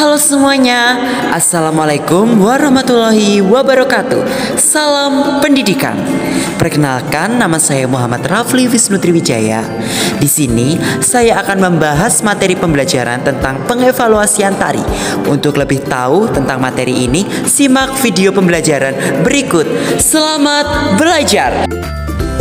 Halo semuanya, Assalamualaikum warahmatullahi wabarakatuh. Salam pendidikan. Perkenalkan, nama saya Muhammad Rafli Wisnu Triwijaya. Di sini saya akan membahas materi pembelajaran tentang pengevaluasian tari. Untuk lebih tahu tentang materi ini, simak video pembelajaran berikut. Selamat belajar.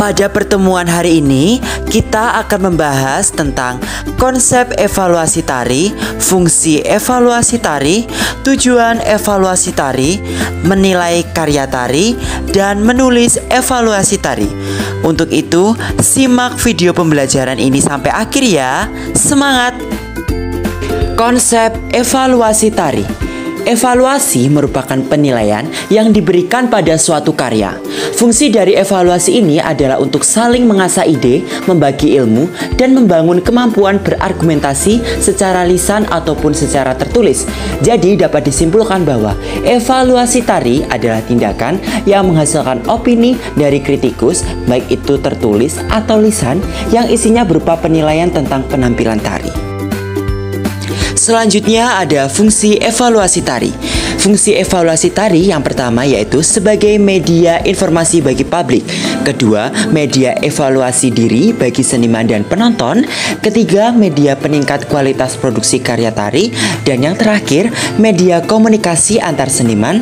Pada pertemuan hari ini, kita akan membahas tentang konsep evaluasi tari, fungsi evaluasi tari, tujuan evaluasi tari, menilai karya tari, dan menulis evaluasi tari. Untuk itu, simak video pembelajaran ini sampai akhir ya. Semangat! Konsep evaluasi tari. Evaluasi merupakan penilaian yang diberikan pada suatu karya. Fungsi dari evaluasi ini adalah untuk saling mengasah ide, membagi ilmu, dan membangun kemampuan berargumentasi secara lisan ataupun secara tertulis. Jadi dapat disimpulkan bahwa evaluasi tari adalah tindakan yang menghasilkan opini dari kritikus, baik itu tertulis atau lisan, yang isinya berupa penilaian tentang penampilan tari. Selanjutnya ada fungsi evaluasi tari. Fungsi evaluasi tari yang pertama yaitu sebagai media informasi bagi publik. Kedua, media evaluasi diri bagi seniman dan penonton. Ketiga, media peningkat kualitas produksi karya tari. Dan yang terakhir, media komunikasi antar seniman,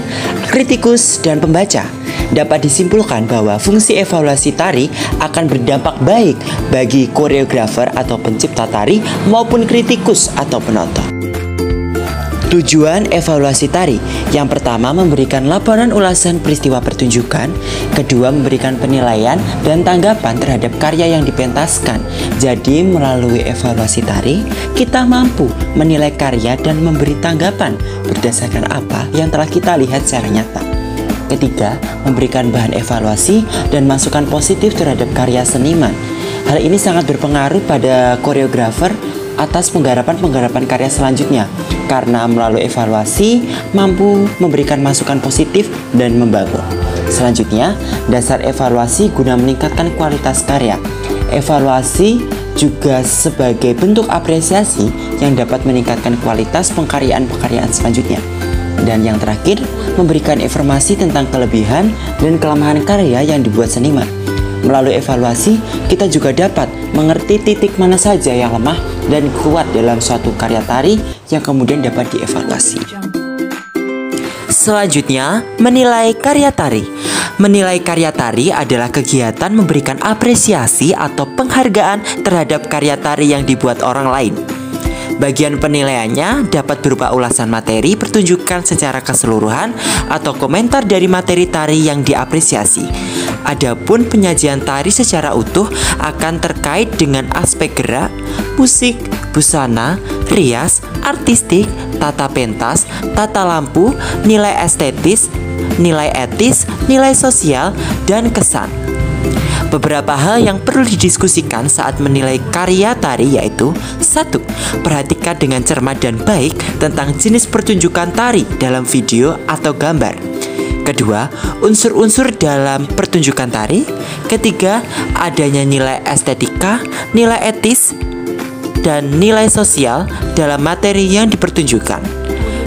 kritikus, dan pembaca. Dapat disimpulkan bahwa fungsi evaluasi tari akan berdampak baik bagi koreografer atau pencipta tari maupun kritikus atau penonton. Tujuan evaluasi tari. Yang pertama, memberikan laporan ulasan peristiwa pertunjukan. Kedua, memberikan penilaian dan tanggapan terhadap karya yang dipentaskan. Jadi, melalui evaluasi tari, kita mampu menilai karya dan memberi tanggapan berdasarkan apa yang telah kita lihat secara nyata. Ketiga, memberikan bahan evaluasi dan masukan positif terhadap karya seniman. Hal ini sangat berpengaruh pada koreografer atas penggarapan karya selanjutnya, karena melalui evaluasi mampu memberikan masukan positif dan membangun. Selanjutnya, dasar evaluasi guna meningkatkan kualitas karya. Evaluasi juga sebagai bentuk apresiasi yang dapat meningkatkan kualitas pengkaryaan selanjutnya. Dan yang terakhir, memberikan informasi tentang kelebihan dan kelemahan karya yang dibuat seniman. Melalui evaluasi, kita juga dapat mengerti titik mana saja yang lemah dan kuat dalam suatu karya tari yang kemudian dapat dievaluasi. Selanjutnya, menilai karya tari. Menilai karya tari adalah kegiatan memberikan apresiasi atau penghargaan terhadap karya tari yang dibuat orang lain. Bagian penilaiannya dapat berupa ulasan materi pertunjukan secara keseluruhan atau komentar dari materi tari yang diapresiasi. Adapun penyajian tari secara utuh akan terkait dengan aspek gerak, musik, busana, rias, artistik, tata pentas, tata lampu, nilai estetis, nilai etis, nilai sosial, dan kesan. Beberapa hal yang perlu didiskusikan saat menilai karya tari yaitu 1. Perhatikan dengan cermat dan baik tentang jenis pertunjukan tari dalam video atau gambar. Kedua, unsur-unsur dalam pertunjukan tari. Ketiga, adanya nilai estetika, nilai etis, dan nilai sosial dalam materi yang dipertunjukkan.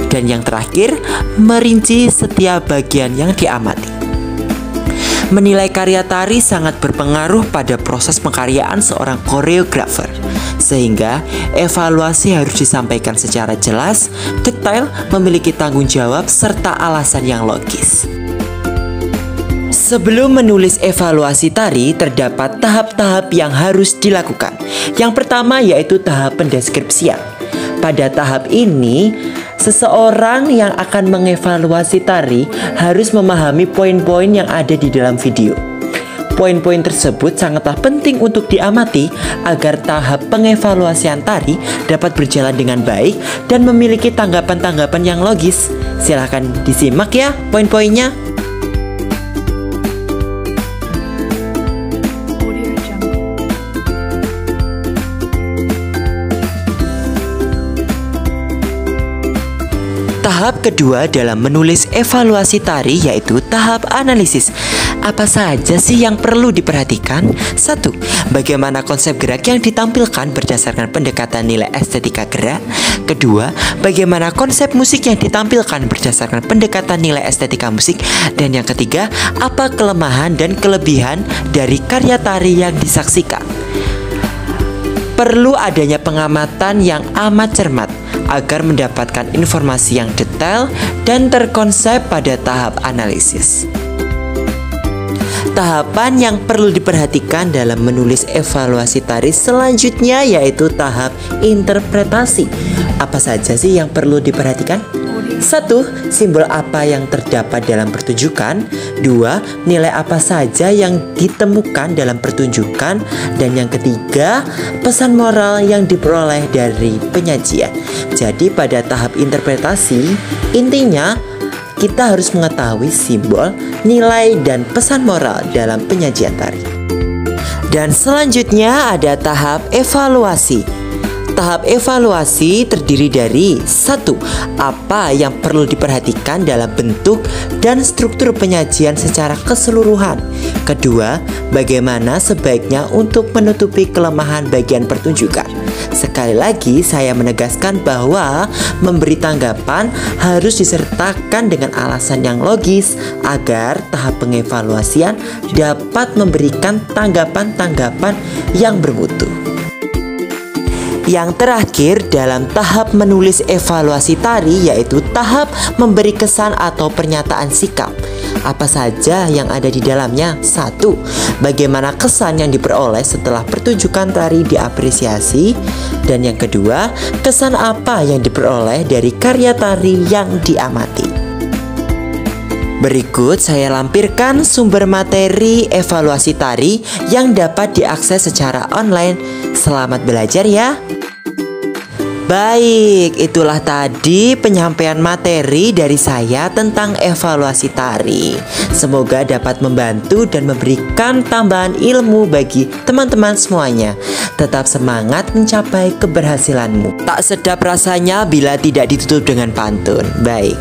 Dan yang terakhir, merinci setiap bagian yang diamati. Menilai karya tari sangat berpengaruh pada proses pengkaryaan seorang koreografer, sehingga evaluasi harus disampaikan secara jelas, detail, memiliki tanggung jawab, serta alasan yang logis. Sebelum menulis evaluasi tari, terdapat tahap-tahap yang harus dilakukan. Yang pertama yaitu tahap pendeskripsian. Pada tahap ini, seseorang yang akan mengevaluasi tari harus memahami poin-poin yang ada di dalam video. Poin-poin tersebut sangatlah penting untuk diamati agar tahap pengevaluasian tari dapat berjalan dengan baik dan memiliki tanggapan-tanggapan yang logis. Silahkan disimak ya poin-poinnya. Tahap kedua dalam menulis evaluasi tari yaitu tahap analisis. Apa saja sih yang perlu diperhatikan? 1. Bagaimana konsep gerak yang ditampilkan berdasarkan pendekatan nilai estetika gerak. Kedua, bagaimana konsep musik yang ditampilkan berdasarkan pendekatan nilai estetika musik. Dan yang ketiga, apa kelemahan dan kelebihan dari karya tari yang disaksikan. Perlu adanya pengamatan yang amat cermat agar mendapatkan informasi yang detail dan terkonsep pada tahap analisis. Tahapan yang perlu diperhatikan dalam menulis evaluasi tari selanjutnya yaitu tahap interpretasi. Apa saja sih yang perlu diperhatikan? 1. Simbol apa yang terdapat dalam pertunjukan. 2. Nilai apa saja yang ditemukan dalam pertunjukan. Dan yang ketiga, pesan moral yang diperoleh dari penyajian. Jadi pada tahap interpretasi, intinya kita harus mengetahui simbol, nilai, dan pesan moral dalam penyajian tari. Dan selanjutnya ada tahap evaluasi. Tahap evaluasi terdiri dari 1. Apa yang perlu diperhatikan dalam bentuk dan struktur penyajian secara keseluruhan. Kedua, bagaimana sebaiknya untuk menutupi kelemahan bagian pertunjukan. Sekali lagi saya menegaskan bahwa memberi tanggapan harus disertakan dengan alasan yang logis agar tahap pengevaluasian dapat memberikan tanggapan-tanggapan yang bermutu. Yang terakhir dalam tahap menulis evaluasi tari yaitu tahap memberi kesan atau pernyataan sikap. Apa saja yang ada di dalamnya? 1. Bagaimana kesan yang diperoleh setelah pertunjukan tari diapresiasi. Dan yang kedua, kesan apa yang diperoleh dari karya tari yang diamati. Berikut saya lampirkan sumber materi evaluasi tari yang dapat diakses secara online. Selamat belajar ya. Baik, itulah tadi penyampaian materi dari saya tentang evaluasi tari. Semoga dapat membantu dan memberikan tambahan ilmu bagi teman-teman semuanya. Tetap semangat mencapai keberhasilanmu. Tak sedap rasanya bila tidak ditutup dengan pantun. Baik,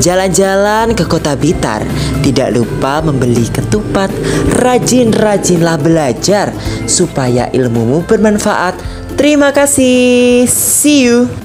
jalan-jalan ke kota Blitar. Tidak lupa membeli ketupat. Rajin-rajinlah belajar supaya ilmumu bermanfaat. Terima kasih. See you.